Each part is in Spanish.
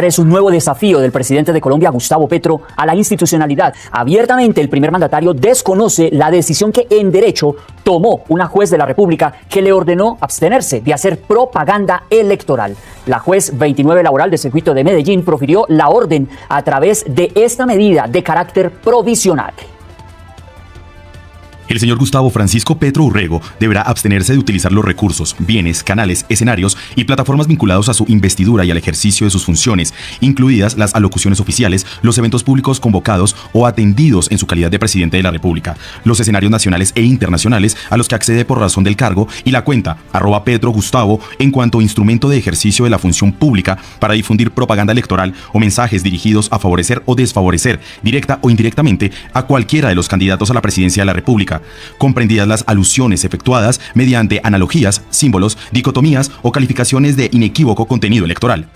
Es un nuevo desafío del presidente de Colombia, Gustavo Petro, a la institucionalidad. Abiertamente, el primer mandatario desconoce la decisión que en derecho tomó una juez de la República que le ordenó abstenerse de hacer propaganda electoral. La juez 29 laboral del circuito de Medellín profirió la orden a través de esta medida de carácter provisional. El señor Gustavo Francisco Petro Urrego deberá abstenerse de utilizar los recursos, bienes, canales, escenarios y plataformas vinculados a su investidura y al ejercicio de sus funciones, incluidas las alocuciones oficiales, los eventos públicos convocados o atendidos en su calidad de presidente de la República, los escenarios nacionales e internacionales a los que accede por razón del cargo y la cuenta @PetroGustavo en cuanto instrumento de ejercicio de la función pública para difundir propaganda electoral o mensajes dirigidos a favorecer o desfavorecer, directa o indirectamente, a cualquiera de los candidatos a la presidencia de la República, comprendidas las alusiones efectuadas mediante analogías, símbolos, dicotomías o calificaciones de inequívoco contenido electoral.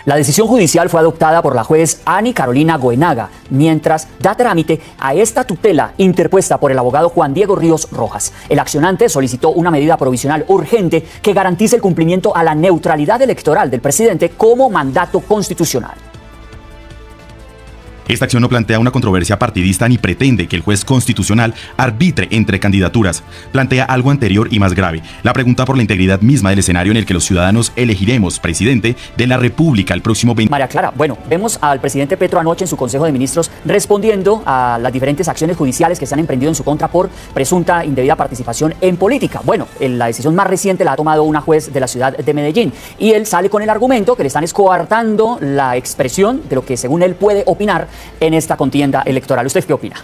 La decisión judicial fue adoptada por la juez Ani Carolina Goenaga, mientras da trámite a esta tutela interpuesta por el abogado Juan Diego Ríos Rojas. El accionante solicitó una medida provisional urgente que garantice el cumplimiento a la neutralidad electoral del presidente como mandato constitucional. Esta acción no plantea una controversia partidista ni pretende que el juez constitucional arbitre entre candidaturas. Plantea algo anterior y más grave: la pregunta por la integridad misma del escenario en el que los ciudadanos elegiremos presidente de la República el próximo 20. María Clara, bueno, vemos al presidente Petro anoche en su Consejo de Ministros respondiendo a las diferentes acciones judiciales que se han emprendido en su contra por presunta indebida participación en política. Bueno, la decisión más reciente la ha tomado una juez de la ciudad de Medellín y él sale con el argumento que le están coartando la expresión de lo que según él puede opinar en esta contienda electoral. ¿Usted qué opina?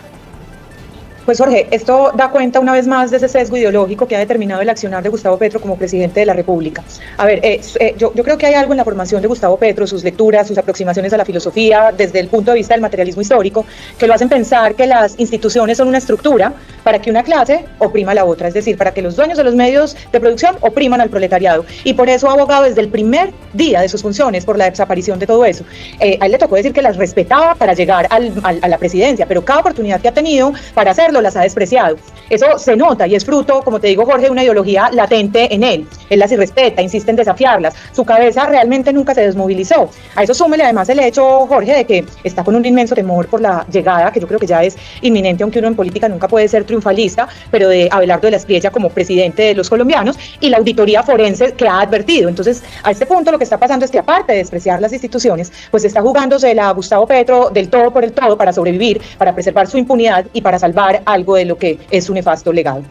Pues Jorge, esto da cuenta una vez más de ese sesgo ideológico que ha determinado el accionar de Gustavo Petro como presidente de la República. A ver, yo creo que hay algo en la formación de Gustavo Petro, sus lecturas, sus aproximaciones a la filosofía, desde el punto de vista del materialismo histórico, que lo hacen pensar que las instituciones son una estructura para que una clase oprima a la otra, es decir, para que los dueños de los medios de producción opriman al proletariado. Y por eso ha abogado desde el primer día de sus funciones por la desaparición de todo eso. A él le tocó decir que las respetaba para llegar a la presidencia, pero cada oportunidad que ha tenido para hacerlo las ha despreciado. Eso se nota y es fruto, como te digo, Jorge, de una ideología latente en él. Él las irrespeta, insiste en desafiarlas. Su cabeza realmente nunca se desmovilizó. A eso súmele además el hecho, Jorge, de que está con un inmenso temor por la llegada, que yo creo que ya es inminente, aunque uno en política nunca puede ser triunfalista, pero de Abelardo de la Espriella como presidente de los colombianos y la auditoría forense que ha advertido. Entonces, a este punto lo que está pasando es que aparte de despreciar las instituciones, pues está jugándose la Gustavo Petro del todo por el todo para sobrevivir, para preservar su impunidad y para salvar algo de lo que es su nefasto legado.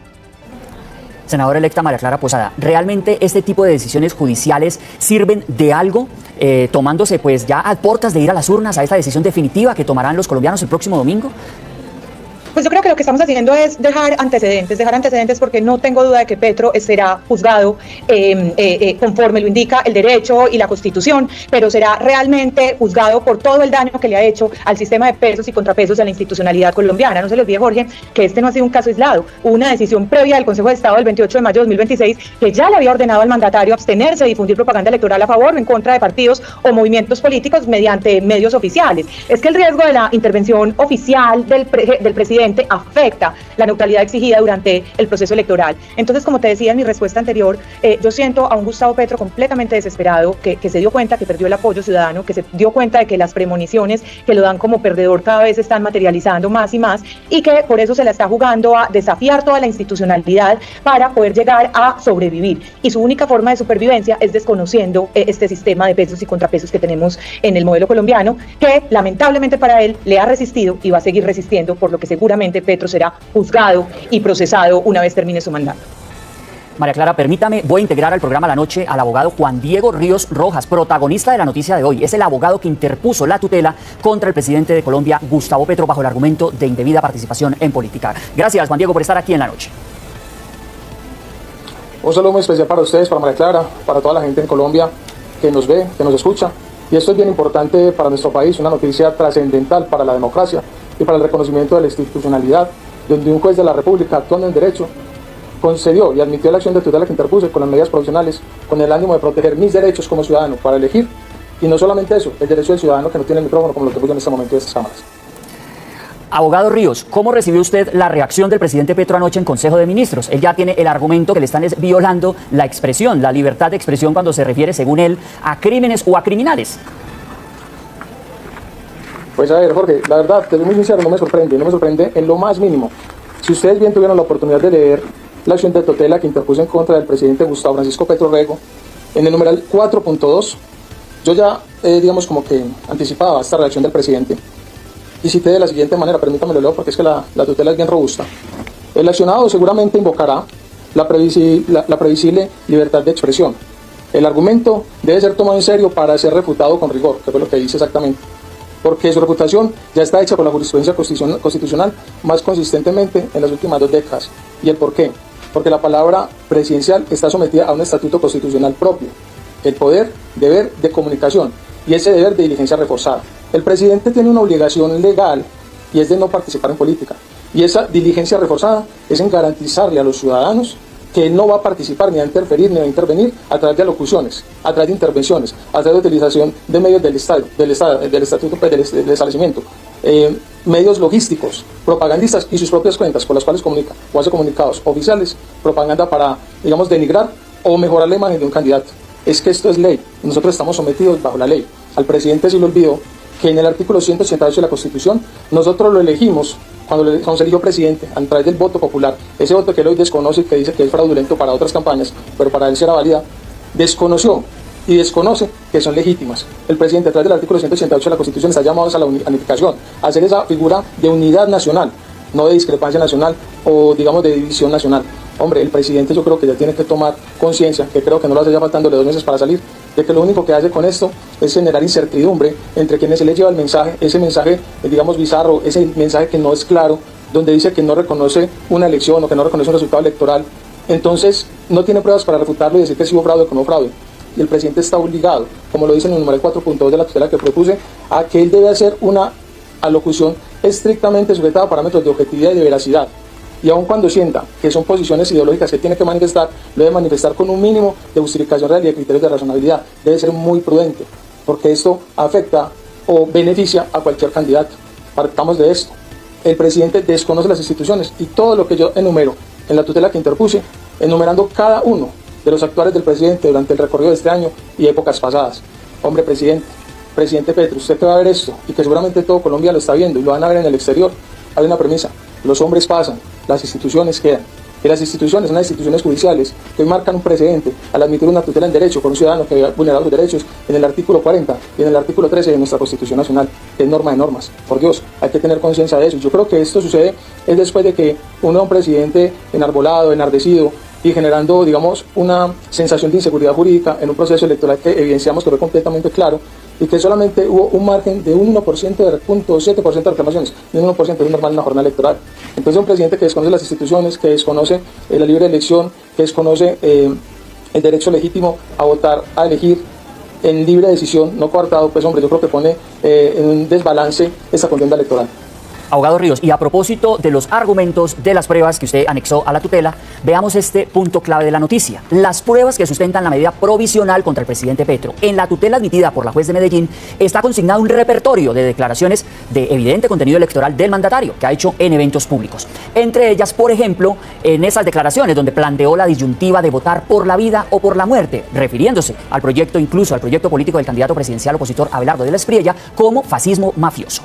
Senadora electa María Clara Posada, ¿realmente este tipo de decisiones judiciales sirven de algo, tomándose pues ya a puertas de ir a las urnas a esta decisión definitiva que tomarán los colombianos el próximo domingo? Pues yo creo que lo que estamos haciendo es dejar antecedentes porque no tengo duda de que Petro será juzgado conforme lo indica el derecho y la Constitución, pero será realmente juzgado por todo el daño que le ha hecho al sistema de pesos y contrapesos de la institucionalidad colombiana. No se le olvide, Jorge, que este no ha sido un caso aislado. Hubo una decisión previa del Consejo de Estado del 28 de mayo de 2026 que ya le había ordenado al mandatario abstenerse de difundir propaganda electoral a favor o en contra de partidos o movimientos políticos mediante medios oficiales. Es que el riesgo de la intervención oficial del presidente afecta la neutralidad exigida durante el proceso electoral. Entonces, como te decía en mi respuesta anterior, yo siento a un Gustavo Petro completamente desesperado, que se dio cuenta que perdió el apoyo ciudadano, que se dio cuenta de que las premoniciones que lo dan como perdedor cada vez se están materializando más y más y que por eso se la está jugando a desafiar toda la institucionalidad para poder llegar a sobrevivir. Y su única forma de supervivencia es desconociendo este sistema de pesos y contrapesos que tenemos en el modelo colombiano, que lamentablemente para él le ha resistido y va a seguir resistiendo, por lo que seguramente Petro será juzgado y procesado una vez termine su mandato. María Clara, permítame, voy a integrar al programa La Noche al abogado Juan Diego Ríos Rojas, protagonista de la noticia de hoy. Es el abogado que interpuso la tutela contra el presidente de Colombia, Gustavo Petro, bajo el argumento de indebida participación en política. Gracias, Juan Diego, por estar aquí en La Noche. Un saludo muy especial para ustedes, para María Clara, para toda la gente en Colombia que nos ve, que nos escucha. Y esto es bien importante para nuestro país, una noticia trascendental para la democracia y para el reconocimiento de la institucionalidad, donde un juez de la República, actuando en derecho, concedió y admitió la acción de tutela que interpuse con las medidas provisionales con el ánimo de proteger mis derechos como ciudadano para elegir, y no solamente eso, el derecho del ciudadano que no tiene el micrófono como lo tengo yo en este momento de estas cámaras. Abogado Ríos, ¿cómo recibió usted la reacción del presidente Petro anoche en Consejo de Ministros? Él ya tiene el argumento que le están violando la expresión, la libertad de expresión cuando se refiere, según él, a crímenes o a criminales. Pues a ver, Jorge, la verdad, te soy muy sincero, no me sorprende en lo más mínimo. Si ustedes bien tuvieron la oportunidad de leer la acción de tutela que interpuso en contra del presidente Gustavo Francisco Petro Urrego, en el numeral 4.2, yo ya, digamos, como que anticipaba esta reacción del presidente. Y cité de la siguiente manera, permítame lo leo porque es que la tutela es bien robusta. El accionado seguramente invocará la previsible libertad de expresión. El argumento debe ser tomado en serio para ser refutado con rigor, que fue lo que dice exactamente. Porque su reputación ya está hecha por la jurisprudencia constitucional más consistentemente en las últimas 2 décadas. ¿Y el por qué? Porque la palabra presidencial está sometida a un estatuto constitucional propio, el poder, deber de comunicación y ese deber de diligencia reforzada. El presidente tiene una obligación legal y es de no participar en política. Y esa diligencia reforzada es en garantizarle a los ciudadanos que él no va a participar, ni a interferir, ni a intervenir a través de alocuciones, a través de intervenciones, a través de utilización de medios del estatuto del establecimiento, medios logísticos, propagandistas y sus propias cuentas por las cuales comunica o hace comunicados oficiales, propaganda para, digamos, denigrar o mejorar la imagen de un candidato. Es que esto es ley, nosotros estamos sometidos bajo la ley. Al presidente se le olvidó que en el artículo 188 de la Constitución nosotros lo elegimos cuando se eligió presidente a través del voto popular, ese voto que él hoy desconoce, que dice que es fraudulento para otras campañas, pero para él será válida, desconoció y desconoce que son legítimas. El presidente a través del artículo 188 de la Constitución está llamado a la unificación, a hacer esa figura de unidad nacional, no de discrepancia nacional o digamos de división nacional. Hombre, el presidente yo creo que ya tiene que tomar conciencia, que creo que no lo hace ya faltándole 2 meses para salir, de que lo único que hace con esto es generar incertidumbre entre quienes se les lleva el mensaje, ese mensaje, digamos, bizarro, ese mensaje que no es claro, donde dice que no reconoce una elección o que no reconoce un resultado electoral. Entonces, no tiene pruebas para refutarlo y decir que sí hubo fraude o que no hubo fraude. Y el presidente está obligado, como lo dice en el numeral 4.2 de la tutela que propuse, a que él debe hacer una alocución estrictamente sujetada a parámetros de objetividad y de veracidad. Y aun cuando sienta que son posiciones ideológicas que tiene que manifestar, lo debe manifestar con un mínimo de justificación real y de criterios de razonabilidad. Debe ser muy prudente, porque esto afecta o beneficia a cualquier candidato. Partamos de esto. El presidente desconoce las instituciones y todo lo que yo enumero en la tutela que interpuse, enumerando cada uno de los actuales del presidente durante el recorrido de este año y épocas pasadas. Hombre, presidente Petro, usted que va a ver esto y que seguramente todo Colombia lo está viendo y lo van a ver en el exterior, hay una premisa: los hombres pasan, las instituciones quedan. Y las instituciones son las instituciones judiciales que hoy marcan un precedente al admitir una tutela en derecho por un ciudadano que ha vulnerado sus derechos en el artículo 40 y en el artículo 13 de nuestra Constitución Nacional, que es norma de normas. Por Dios, hay que tener conciencia de eso. Yo creo que esto sucede es después de que uno es un presidente enarbolado, enardecido y generando, digamos, una sensación de inseguridad jurídica en un proceso electoral que evidenciamos que fue completamente claro y que solamente hubo un margen de un 1% de 0.7% de reclamaciones, y un 1% es normal en una jornada electoral. Entonces un presidente que desconoce las instituciones, que desconoce la libre elección, que desconoce el derecho legítimo a votar, a elegir en libre decisión, no coartado, pues hombre, yo creo que pone en un desbalance esta contienda electoral. Abogado Ríos, y a propósito de los argumentos de las pruebas que usted anexó a la tutela, veamos este punto clave de la noticia. Las pruebas que sustentan la medida provisional contra el presidente Petro. En la tutela admitida por la juez de Medellín está consignado un repertorio de declaraciones de evidente contenido electoral del mandatario que ha hecho en eventos públicos. Entre ellas, por ejemplo, en esas declaraciones donde planteó la disyuntiva de votar por la vida o por la muerte, refiriéndose al proyecto, incluso al proyecto político del candidato presidencial opositor Abelardo de la Espriella, como fascismo mafioso.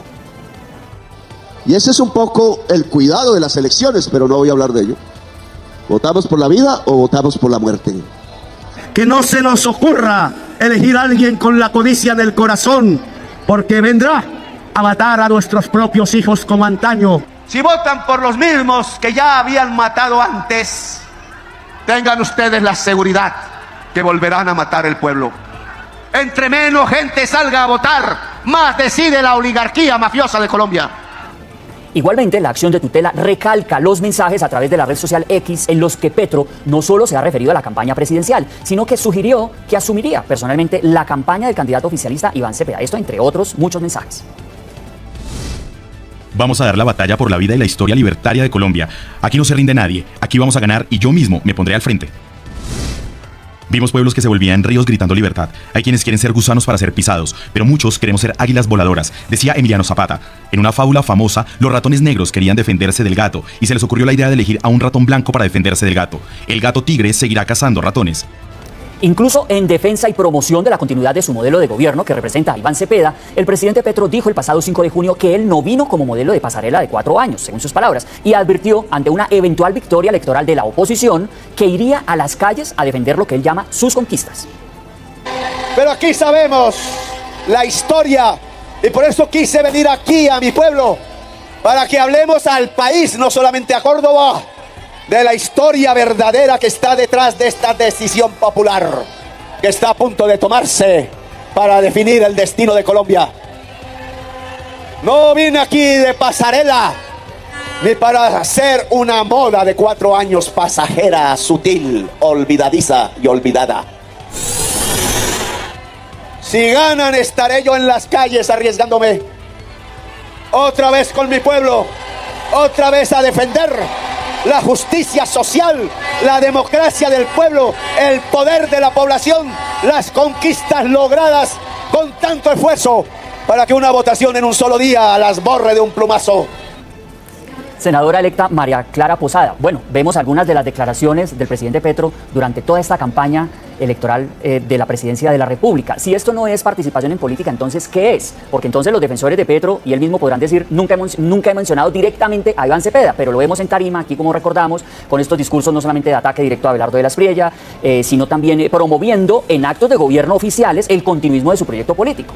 Y ese es un poco el cuidado de las elecciones, pero no voy a hablar de ello. ¿Votamos por la vida o votamos por la muerte? Que no se nos ocurra elegir a alguien con la codicia en el corazón, porque vendrá a matar a nuestros propios hijos como antaño. Si votan por los mismos que ya habían matado antes, tengan ustedes la seguridad que volverán a matar el pueblo. Entre menos gente salga a votar, más decide la oligarquía mafiosa de Colombia. Igualmente, la acción de tutela recalca los mensajes a través de la red social X en los que Petro no solo se ha referido a la campaña presidencial, sino que sugirió que asumiría personalmente la campaña del candidato oficialista Iván Cepeda. Esto entre otros muchos mensajes. Vamos a dar la batalla por la vida y la historia libertaria de Colombia. Aquí no se rinde nadie, aquí vamos a ganar y yo mismo me pondré al frente. Vimos pueblos que se volvían ríos gritando libertad. Hay quienes quieren ser gusanos para ser pisados, pero muchos queremos ser águilas voladoras, decía Emiliano Zapata. En una fábula famosa, los ratones negros querían defenderse del gato y se les ocurrió la idea de elegir a un ratón blanco para defenderse del gato. El gato tigre seguirá cazando ratones. Incluso en defensa y promoción de la continuidad de su modelo de gobierno que representa a Iván Cepeda, el presidente Petro dijo el pasado 5 de junio que él no vino como modelo de pasarela de 4 años, según sus palabras, y advirtió ante una eventual victoria electoral de la oposición que iría a las calles a defender lo que él llama sus conquistas. Pero aquí sabemos la historia y por eso quise venir aquí a mi pueblo, para que hablemos al país, no solamente a Córdoba, de la historia verdadera que está detrás de esta decisión popular que está a punto de tomarse para definir el destino de Colombia. No vine aquí de pasarela ni para hacer una moda de 4 años pasajera, sutil, olvidadiza y olvidada. Si ganan, estaré yo en las calles arriesgándome otra vez con mi pueblo, otra vez a defender la justicia social, la democracia del pueblo, el poder de la población, las conquistas logradas con tanto esfuerzo para que una votación en un solo día las borre de un plumazo. Senadora electa María Clara Posada, bueno, vemos algunas de las declaraciones del presidente Petro durante toda esta campaña electoral de la presidencia de la República. Si esto no es participación en política, entonces, ¿qué es? Porque entonces los defensores de Petro y él mismo podrán decir, nunca he mencionado directamente a Iván Cepeda, pero lo vemos en tarima, aquí como recordamos, con estos discursos no solamente de ataque directo a Abelardo de la Espriella, sino también promoviendo en actos de gobierno oficiales el continuismo de su proyecto político.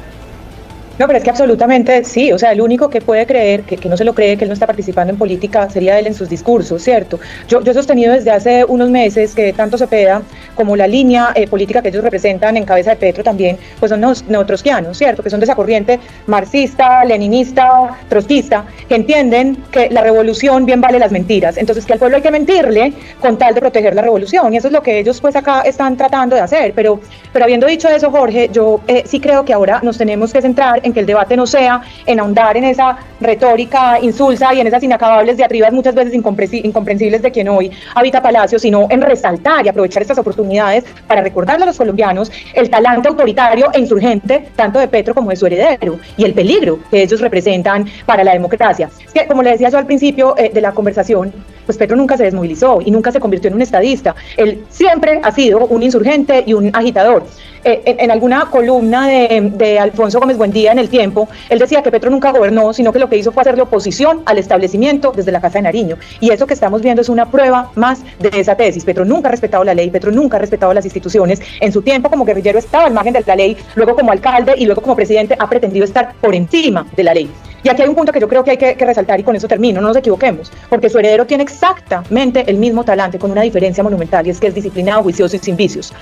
No, pero es que absolutamente sí, o sea, el único que puede creer, que no se lo cree, que él no está participando en política, sería él en sus discursos, ¿cierto? Yo he sostenido desde hace unos meses que tanto Cepeda como la línea política que ellos representan en cabeza de Petro también, pues son neotrotskianos, ¿cierto? Que son de esa corriente marxista, leninista, trotskista, que entienden que la revolución bien vale las mentiras, entonces que al pueblo hay que mentirle con tal de proteger la revolución, y eso es lo que ellos pues acá están tratando de hacer, pero habiendo dicho eso, Jorge, yo sí creo que ahora nos tenemos que centrar en que el debate no sea en ahondar en esa retórica insulsa y en esas inacabables diatribas muchas veces incomprensibles de quien hoy habita Palacio, sino en resaltar y aprovechar estas oportunidades para recordarle a los colombianos el talante autoritario e insurgente tanto de Petro como de su heredero y el peligro que ellos representan para la democracia. Es que, como le decía yo al principio de la conversación, pues Petro nunca se desmovilizó y nunca se convirtió en un estadista. Él siempre ha sido un insurgente y un agitador. En alguna columna de Alfonso Gómez Buendía en El Tiempo, él decía que Petro nunca gobernó, sino que lo que hizo fue hacerle oposición al establecimiento desde la Casa de Nariño. Y eso que estamos viendo es una prueba más de esa tesis. Petro nunca ha respetado la ley, Petro nunca ha respetado las instituciones. En su tiempo como guerrillero estaba al margen de la ley, luego como alcalde y luego como presidente ha pretendido estar por encima de la ley. Y aquí hay un punto que yo creo que hay que resaltar y con eso termino, no nos equivoquemos, porque su heredero tiene exactamente el mismo talante con una diferencia monumental y es que es disciplinado, juicioso y sin vicios.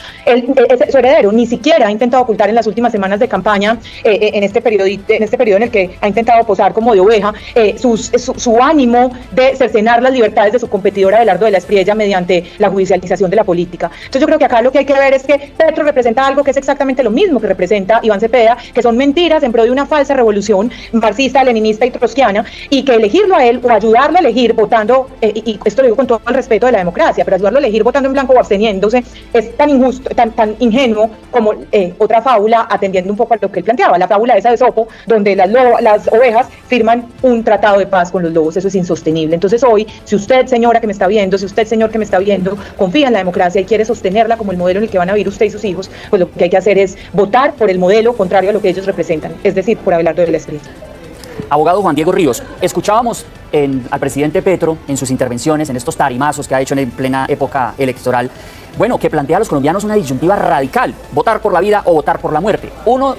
Su heredero ni siquiera ha intentado ocultar en las últimas semanas de campaña, en este periodo en el que ha intentado posar como de oveja, su ánimo de cercenar las libertades de su competidora Abelardo de la Espriella mediante la judicialización de la política. Entonces yo creo que acá lo que hay que ver es que Petro representa algo que es exactamente lo mismo que representa Iván Cepeda, que son mentiras en pro de una falsa revolución marxista, leninista y trotskiana, y que elegirlo a él o ayudarlo a elegir votando, y esto lo digo con todo el respeto de la democracia, pero ayudarlo a elegir votando en blanco o absteniéndose es tan injusto, tan ingenuo como otra fábula, atendiendo un poco a lo que él planteaba, la fábula esa de Sopo, donde las ovejas firman un tratado de paz con los lobos. Eso es insostenible. Entonces hoy, si usted, señora que me está viendo, si usted, señor que me está viendo, confía en la democracia y quiere sostenerla como el modelo en el que van a vivir usted y sus hijos, pues lo que hay que hacer es votar por el modelo contrario a lo que ellos representan, es decir, por Abelardo de la Espriella. Abogado Juan Diego Ríos, escuchábamos al presidente Petro en sus intervenciones, en estos tarimazos que ha hecho en plena época electoral, bueno, que plantea a los colombianos una disyuntiva radical, votar por la vida o votar por la muerte.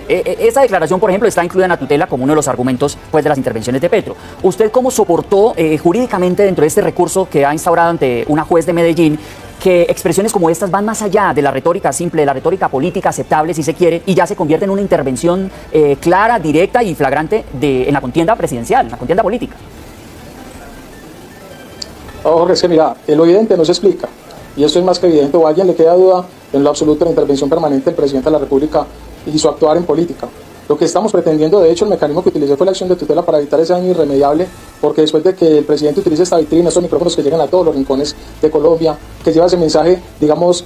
Esa declaración, por ejemplo, está incluida en la tutela como uno de los argumentos pues, de las intervenciones de Petro. ¿Usted cómo soportó jurídicamente dentro de este recurso que ha instaurado ante una juez de Medellín que expresiones como estas van más allá de la retórica simple, de la retórica política aceptable, si se quiere, y ya se convierte en una intervención clara, directa y flagrante en la contienda presidencial, en la contienda política? Jorge, es que mira, lo evidente no se explica, y esto es más que evidente, o a alguien le queda duda en lo absoluto de la intervención permanente del presidente de la República y su actuar en política. Lo que estamos pretendiendo, de hecho, el mecanismo que utilicé fue la acción de tutela para evitar ese daño irremediable, porque después de que el presidente utilice esta vitrina, estos micrófonos que llegan a todos los rincones de Colombia, que lleva ese mensaje, digamos,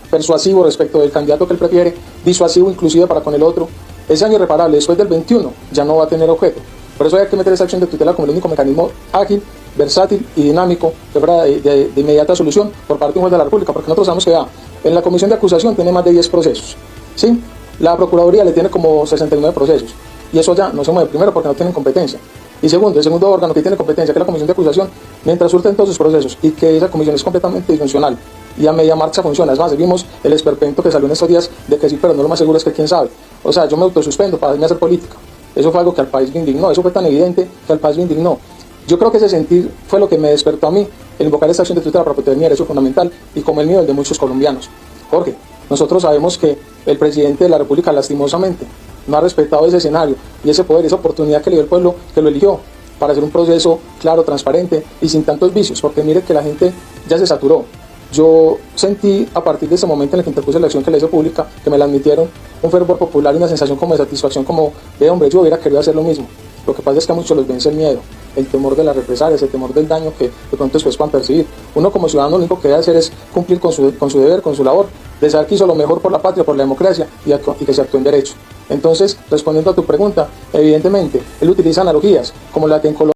persuasivo respecto del candidato que él prefiere, disuasivo inclusive para con el otro, ese daño irreparable después del 21 ya no va a tener objeto. Por eso hay que meter esa acción de tutela como el único mecanismo ágil versátil y dinámico, que fuera de inmediata solución por parte de un juez de la República, porque nosotros sabemos que en la comisión de acusación tiene más de 10 procesos, ¿sí? La Procuraduría le tiene como 69 procesos, y eso ya no se mueve, primero porque no tienen competencia, y segundo, el segundo órgano que tiene competencia, que es la comisión de acusación, mientras surten todos sus procesos, y que esa comisión es completamente disfuncional, y a media marcha funciona. Es más, vimos el esperpento que salió en estos días de que sí, pero no, lo más seguro es que quién sabe. O sea, yo me autosuspendo para irme a hacer política. Eso fue algo que al país le indignó, eso fue tan evidente que al país le indignó. Yo creo que ese sentir fue lo que me despertó a mí, el invocar esta acción de tutela para proteger mi derecho fundamental, y como el mío, el de muchos colombianos. Jorge, nosotros sabemos que el presidente de la República, lastimosamente, no ha respetado ese escenario y ese poder, esa oportunidad que le dio el pueblo, que lo eligió, para hacer un proceso claro, transparente y sin tantos vicios, porque mire que la gente ya se saturó. Yo sentí a partir de ese momento en el que interpuse la acción que le hice pública, que me la admitieron, un fervor popular y una sensación como de satisfacción, como de hombre, yo hubiera querido hacer lo mismo. Lo que pasa es que a muchos los vence el miedo, el temor de las represalias, el temor del daño que de pronto después puedan percibir. Uno como ciudadano lo único que debe hacer es cumplir con su deber, con su labor, de saber que hizo lo mejor por la patria, por la democracia y que se actuó en derecho. Entonces, respondiendo a tu pregunta, evidentemente, él utiliza analogías como la que en Colombia